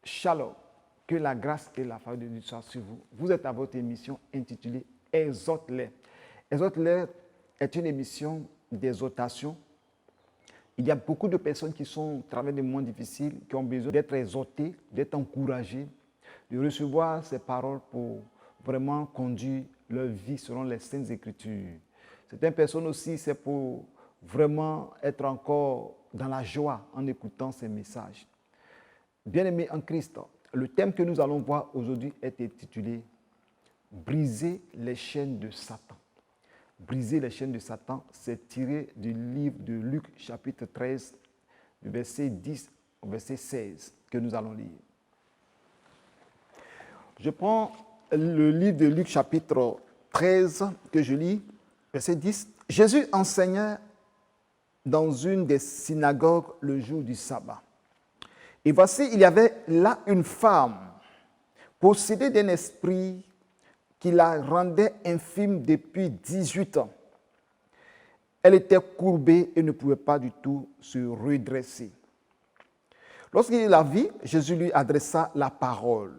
Shalom, que la grâce et la faveur de Dieu soient sur vous. Vous êtes à votre émission intitulée Exhorte-les. Exhorte-les est une émission d'exhortation. Il y a beaucoup de personnes qui sont à travers des moments difficiles, qui ont besoin d'être exhortées, d'être encouragées, de recevoir ces paroles pour vraiment conduire leur vie selon les Saintes Écritures. Certaines personnes aussi, c'est pour vraiment être encore dans la joie en écoutant ces messages. Bien-aimés en Christ, le thème que nous allons voir aujourd'hui est intitulé « Briser les chaînes de Satan ». Briser les chaînes de Satan, c'est tiré du livre de Luc chapitre 13, du verset 10 au verset 16 que nous allons lire. Je prends le livre de Luc chapitre 13 que je lis, verset 10. Jésus enseignait dans une des synagogues le jour du sabbat. Et voici, il y avait là une femme possédée d'un esprit qui la rendait infime depuis 18 ans. Elle était courbée et ne pouvait pas du tout se redresser. Lorsqu'il la vit, Jésus lui adressa la parole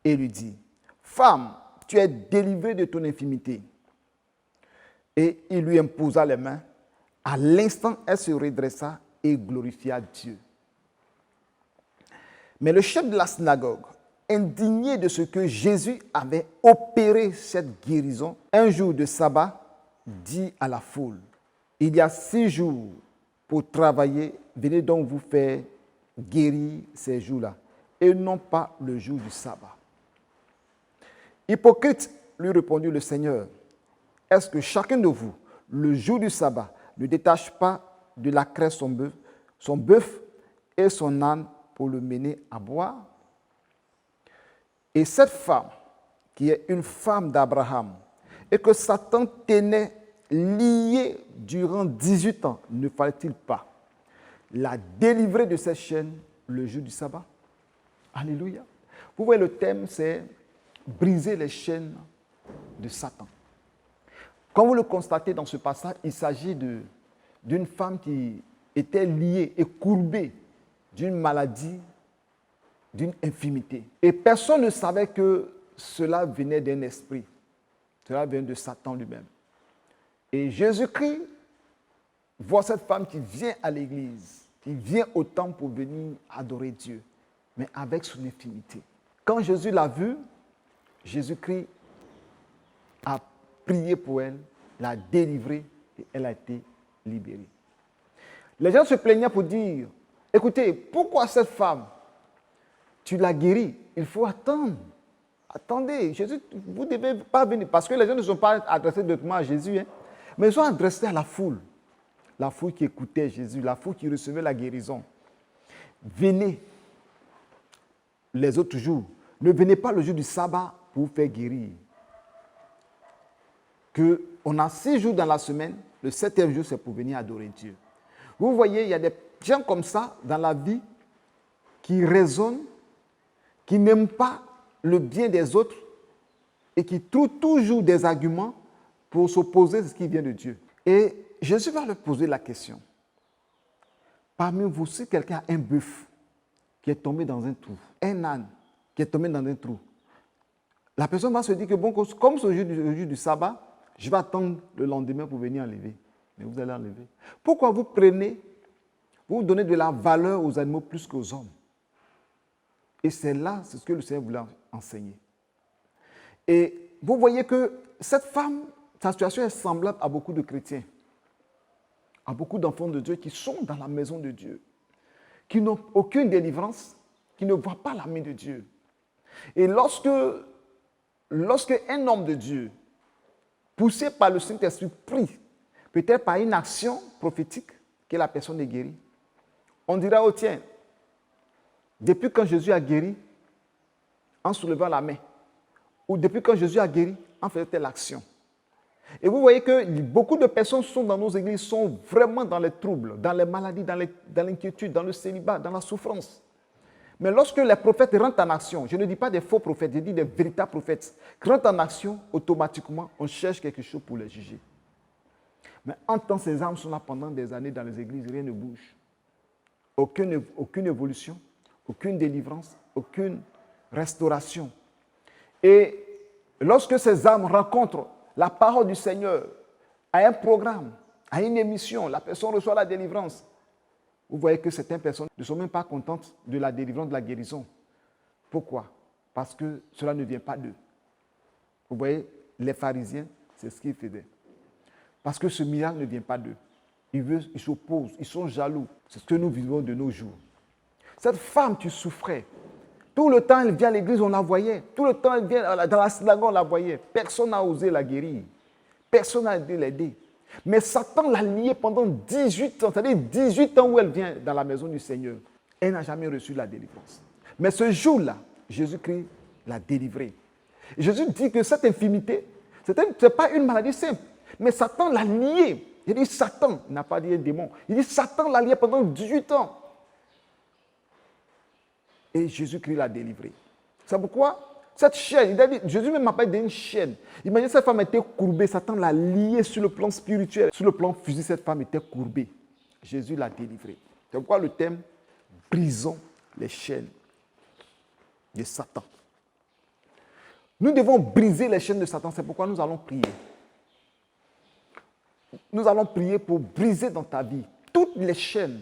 et lui dit, « Femme, tu es délivrée de ton infimité. » Et il lui imposa les mains. À l'instant, elle se redressa et glorifia Dieu. Mais le chef de la synagogue, indigné de ce que Jésus avait opéré cette guérison, un jour de sabbat, dit à la foule, « Il y a 6 jours pour travailler, venez donc vous faire guérir ces jours-là, et non pas le jour du sabbat. » Hypocrite, lui répondit le Seigneur, « Est-ce que chacun de vous, le jour du sabbat, ne détache pas de la craie son bœuf et son âne pour le mener à boire? » Et cette femme, qui est une femme d'Abraham, et que Satan tenait liée durant 18 ans, ne fallait-il pas la délivrer de cette chaîne le jour du sabbat? Alléluia. Vous voyez, le thème, c'est briser les chaînes de Satan. Comme vous le constatez dans ce passage, il s'agit d'une femme qui était liée et courbée d'une maladie, d'une infimité. Et personne ne savait que cela venait d'un esprit. Cela venait de Satan lui-même. Et Jésus-Christ voit cette femme qui vient à l'église, qui vient au temple pour venir adorer Dieu, mais avec son infimité. Quand Jésus l'a vue, Jésus-Christ a prié pour elle, l'a délivrée et elle a été libérée. Les gens se plaignaient pour dire, écoutez, pourquoi cette femme, tu l'as guérie? Il faut attendre. Attendez, Jésus, vous ne devez pas venir. Parce que les gens ne sont pas adressés directement à Jésus, hein, mais ils sont adressés à la foule. La foule qui écoutait Jésus, la foule qui recevait la guérison. Venez les autres jours. Ne venez pas le jour du sabbat pour vous faire guérir. On a 6 jours dans la semaine, le 7e jour, c'est pour venir adorer Dieu. Vous voyez, il y a des gens comme ça dans la vie qui raisonnent, qui n'aiment pas le bien des autres et qui trouvent toujours des arguments pour s'opposer à ce qui vient de Dieu. Et Jésus va leur poser la question. Parmi vous, si quelqu'un a un bœuf qui est tombé dans un trou, un âne qui est tombé dans un trou, la personne va se dire que bon, comme c'est le jour du sabbat, je vais attendre le lendemain pour venir enlever. Mais vous allez enlever. Pourquoi vous donnez de la valeur aux animaux plus qu'aux hommes? Et c'est là, c'est ce que le Seigneur voulait enseigner. Et vous voyez que cette femme, sa situation est semblable à beaucoup de chrétiens, à beaucoup d'enfants de Dieu qui sont dans la maison de Dieu, qui n'ont aucune délivrance, qui ne voient pas la main de Dieu. Et lorsque un homme de Dieu, poussé par le Saint-Esprit, prie, peut-être par une action prophétique, que la personne est guérie, on dira, oh tiens, depuis quand Jésus a guéri, en soulevant la main, ou depuis quand Jésus a guéri, en faisant telle action. Et vous voyez que beaucoup de personnes sont dans nos églises, sont vraiment dans les troubles, dans les maladies, dans l'inquiétude, dans le célibat, dans la souffrance. Mais lorsque les prophètes rentrent en action, je ne dis pas des faux prophètes, je dis des véritables prophètes, qui rentrent en action, automatiquement, on cherche quelque chose pour les juger. Mais en tant que ces âmes sont là pendant des années dans les églises, rien ne bouge. Aucune évolution, aucune délivrance, aucune restauration. Et lorsque ces âmes rencontrent la parole du Seigneur à un programme, à une émission, la personne reçoit la délivrance. Vous voyez que certaines personnes ne sont même pas contentes de la délivrance, de la guérison. Pourquoi? Parce que cela ne vient pas d'eux. Vous voyez, les pharisiens, c'est ce qu'ils faisaient. Parce que ce miracle ne vient pas d'eux. Ils s'opposent, ils sont jaloux. C'est ce que nous vivons de nos jours. Cette femme qui souffrait, tout le temps elle vient à l'église, on la voyait. Tout le temps elle vient dans la synagogue, on la voyait. Personne n'a osé la guérir. Personne n'a osé l'aider. Mais Satan l'a liée pendant 18 ans, c'est-à-dire 18 ans où elle vient dans la maison du Seigneur. Elle n'a jamais reçu la délivrance. Mais ce jour-là, Jésus-Christ l'a délivrée. Et Jésus dit que cette infirmité, ce n'est pas une maladie simple, mais Satan l'a liée. Il dit Satan, il n'a pas dit un démon. Il dit Satan l'a liée pendant 18 ans. Et Jésus-Christ l'a délivrée. C'est pourquoi cette chaîne, Jésus même m'a pas dit une chaîne. Imaginez, cette femme était courbée, Satan l'a liée sur le plan spirituel. Sur le plan physique, cette femme était courbée. Jésus l'a délivrée. C'est pourquoi le thème, brisons les chaînes de Satan. Nous devons briser les chaînes de Satan, c'est pourquoi nous allons prier. Nous allons prier pour briser dans ta vie toutes les chaînes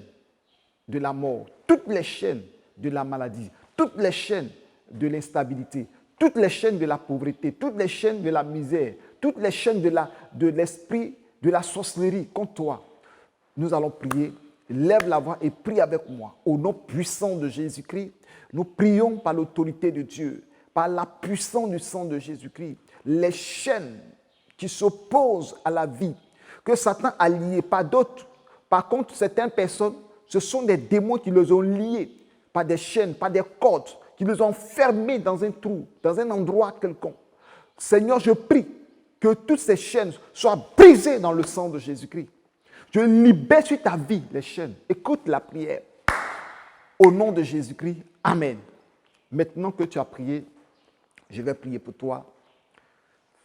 de la mort, toutes les chaînes de la maladie, toutes les chaînes de l'instabilité, toutes les chaînes de la pauvreté, toutes les chaînes de la misère, toutes les chaînes de l'esprit, de la sorcellerie contre toi. Nous allons prier. Lève la voix et prie avec moi. Au nom puissant de Jésus-Christ, nous prions par l'autorité de Dieu, par la puissance du sang de Jésus-Christ. Les chaînes qui s'opposent à la vie, que Satan a liées, pas d'autres. Par contre, certaines personnes, ce sont des démons qui les ont liés par des chaînes, par des cordes, qui les ont fermés dans un trou, dans un endroit quelconque. Seigneur, je prie que toutes ces chaînes soient brisées dans le sang de Jésus-Christ. Je libère sur ta vie les chaînes. Écoute la prière. Au nom de Jésus-Christ, Amen. Maintenant que tu as prié, je vais prier pour toi.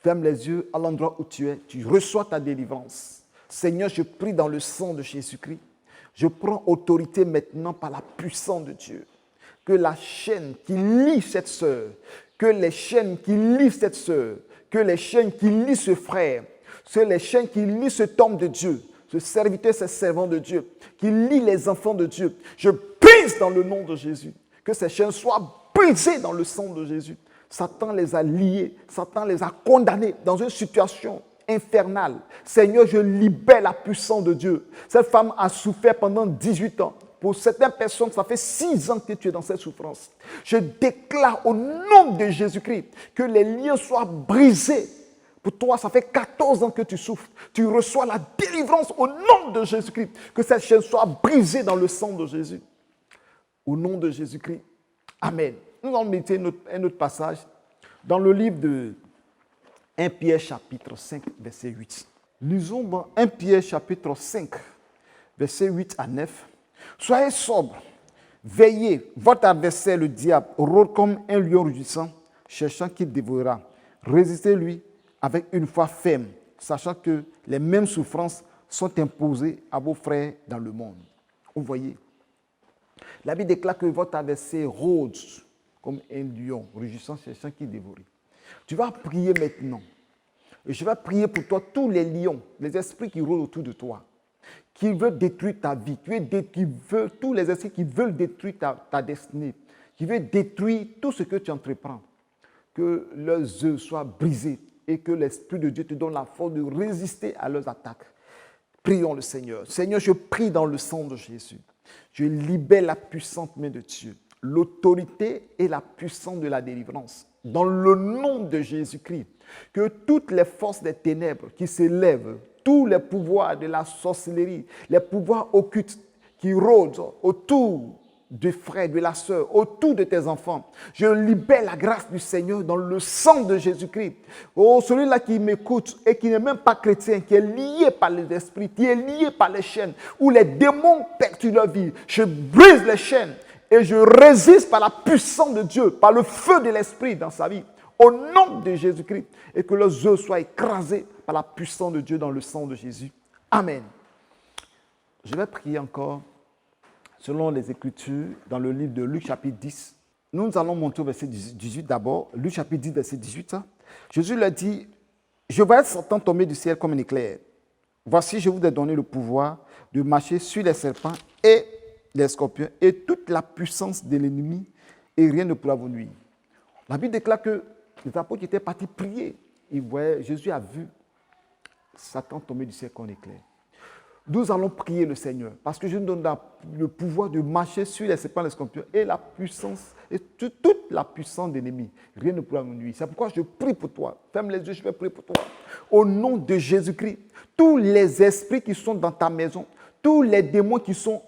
Ferme les yeux à l'endroit où tu es. Tu reçois ta délivrance. Seigneur, je prie dans le sang de Jésus-Christ. Je prends autorité maintenant par la puissance de Dieu. Que la chaîne qui lie cette sœur, que les chaînes qui lient cette sœur, que les chaînes qui lient ce frère, que les chaînes qui lient cet homme de Dieu, ce serviteur, ce servant de Dieu, qui lie les enfants de Dieu, je brise dans le nom de Jésus. Que ces chaînes soient brisées dans le sang de Jésus. Satan les a liés, Satan les a condamnés dans une situation infernale. Seigneur, je libère la puissance de Dieu. Cette femme a souffert pendant 18 ans. Pour certaines personnes, ça fait 6 ans que tu es dans cette souffrance. Je déclare au nom de Jésus-Christ que les liens soient brisés. Pour toi, ça fait 14 ans que tu souffres. Tu reçois la délivrance au nom de Jésus-Christ. Que cette chaîne soit brisée dans le sang de Jésus. Au nom de Jésus-Christ. Amen. Nous allons méditer un autre passage dans le livre de 1 Pierre chapitre 5, verset 8. Lisons dans 1 Pierre chapitre 5, verset 8 à 9. Soyez sobres, veillez, votre adversaire le diable rôde comme un lion rugissant, cherchant qui dévorera. Résistez-lui avec une foi ferme, sachant que les mêmes souffrances sont imposées à vos frères dans le monde. Vous voyez, la Bible déclare que votre adversaire rôde comme un lion rugissant, cherchant qui dévorer. Tu vas prier maintenant. Et je vais prier pour toi tous les lions, les esprits qui rôdent autour de toi, qui veulent détruire ta vie, tous les esprits qui veulent détruire ta destinée, qui veulent détruire tout ce que tu entreprends. Que leurs œufs soient brisés et que l'Esprit de Dieu te donne la force de résister à leurs attaques. Prions le Seigneur. Seigneur, je prie dans le sang de Jésus. Je libère la puissante main de Dieu, l'autorité et la puissance de la délivrance. Dans le nom de Jésus-Christ, que toutes les forces des ténèbres qui s'élèvent, tous les pouvoirs de la sorcellerie, les pouvoirs occultes qui rôdent autour du frère, de la sœur, autour de tes enfants, je libère la grâce du Seigneur dans le sang de Jésus-Christ. Oh, celui-là qui m'écoute et qui n'est même pas chrétien, qui est lié par les esprits, qui est lié par les chaînes, où les démons perturbent leur vie, je brise les chaînes. Et je résiste par la puissance de Dieu, par le feu de l'Esprit dans sa vie, au nom de Jésus-Christ, et que leurs œufs soient écrasés par la puissance de Dieu dans le sang de Jésus. Amen. Je vais prier encore selon les Écritures, dans le livre de Luc chapitre 10. Nous allons monter au verset 18 d'abord. Luc chapitre 10, verset 18. Jésus leur dit, « Je vois Satan tomber du ciel comme un éclair. Voici, je vous ai donné le pouvoir de marcher sur les serpents et les scorpions et toute la puissance de l'ennemi, et rien ne pourra vous nuire. » La Bible déclare que les apôtres étaient partis prier. Jésus a vu Satan tomber du ciel comme un éclair. Nous allons prier le Seigneur parce que je nous donne le pouvoir de marcher sur les serpents, les scorpions et la puissance, et toute la puissance de l'ennemi. Rien ne pourra nous nuire. C'est pourquoi je prie pour toi. Ferme les yeux, je vais prier pour toi. Au nom de Jésus-Christ, tous les esprits qui sont dans ta maison, tous les démons qui sont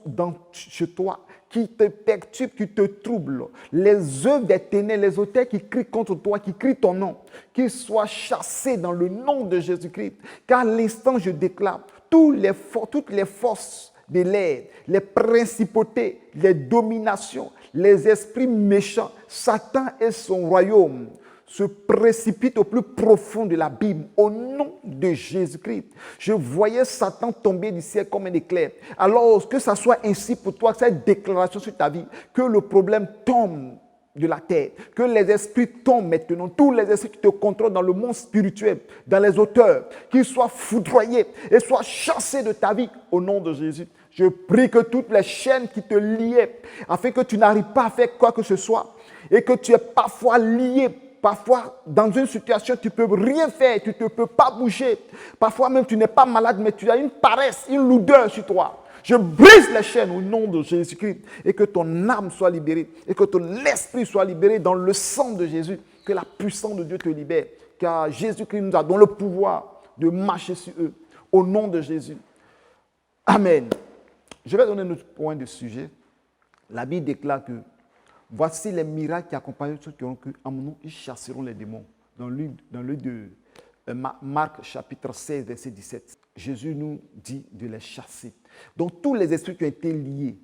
chez toi, qui te perturbent, qui te troublent, les œuvres des ténèbres, les auteurs qui crient contre toi, qui crient ton nom, qu'ils soient chassés dans le nom de Jésus-Christ. Car à l'instant, je déclare, toutes les forces de l'air, les principautés, les dominations, les esprits méchants, Satan et son royaume se précipitent au plus profond de l'abîme au nom de Jésus-Christ. Je voyais Satan tomber du ciel comme un éclair. Alors que ça soit ainsi pour toi, cette déclaration sur ta vie, que le problème tombe de la terre, que les esprits tombent maintenant, tous les esprits qui te contrôlent dans le monde spirituel, dans les hauteurs, qu'ils soient foudroyés et soient chassés de ta vie au nom de Jésus. Je prie que toutes les chaînes qui te liaient, afin que tu n'arrives pas à faire quoi que ce soit, et que tu es parfois lié, parfois dans une situation tu ne peux rien faire, tu ne peux pas bouger, parfois même tu n'es pas malade, mais tu as une paresse, une lourdeur sur toi. Je brise les chaînes au nom de Jésus-Christ et que ton âme soit libérée et que ton esprit soit libéré dans le sang de Jésus. Que la puissance de Dieu te libère. Car Jésus-Christ nous a donné le pouvoir de marcher sur eux. Au nom de Jésus. Amen. Je vais donner notre point de sujet. La Bible déclare que voici les miracles qui accompagnent ceux qui ont cru en mon nom, ils chasseront les démons. Dans le livre de Marc chapitre 16, verset 17. Jésus nous dit de les chasser. Donc tous les esprits qui ont été liés,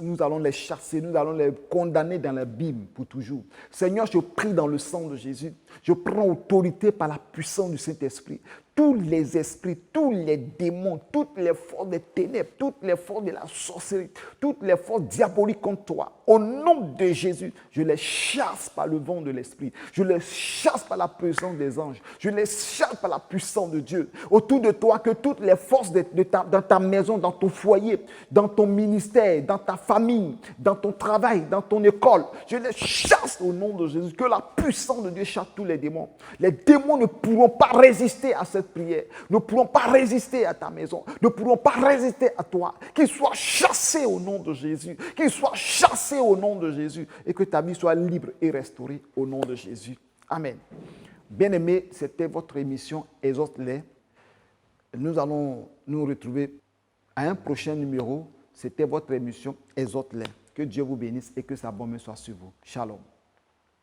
nous allons les chasser, nous allons les condamner dans l'abîme pour toujours. Seigneur, je prie dans le sang de Jésus, je prends autorité par la puissance du Saint-Esprit. Tous les esprits, tous les démons, toutes les forces des ténèbres, toutes les forces de la sorcellerie, toutes les forces diaboliques contre toi, au nom de Jésus, je les chasse par le vent de l'Esprit. Je les chasse par la puissance des anges. Je les chasse par la puissance de Dieu. Autour de toi, que toutes les forces dans ta maison, dans ton foyer, dans ton ministère, dans ta famille, dans ton travail, dans ton école, je les chasse au nom de Jésus. Que la puissance de Dieu chasse tous les démons. Les démons ne pourront pas résister à cette prière, ne pourront pas résister à ta maison, ne pourront pas résister à toi. Qu'ils soient chassés au nom de Jésus, qu'ils soient chassés au nom de Jésus et que ta vie soit libre et restaurée au nom de Jésus. Amen. Bien-aimés, c'était votre émission Exhorte-les. Nous allons nous retrouver à un prochain numéro. C'était votre émission Exhorte-les. Que Dieu vous bénisse et que sa bonne main soit sur vous. Shalom.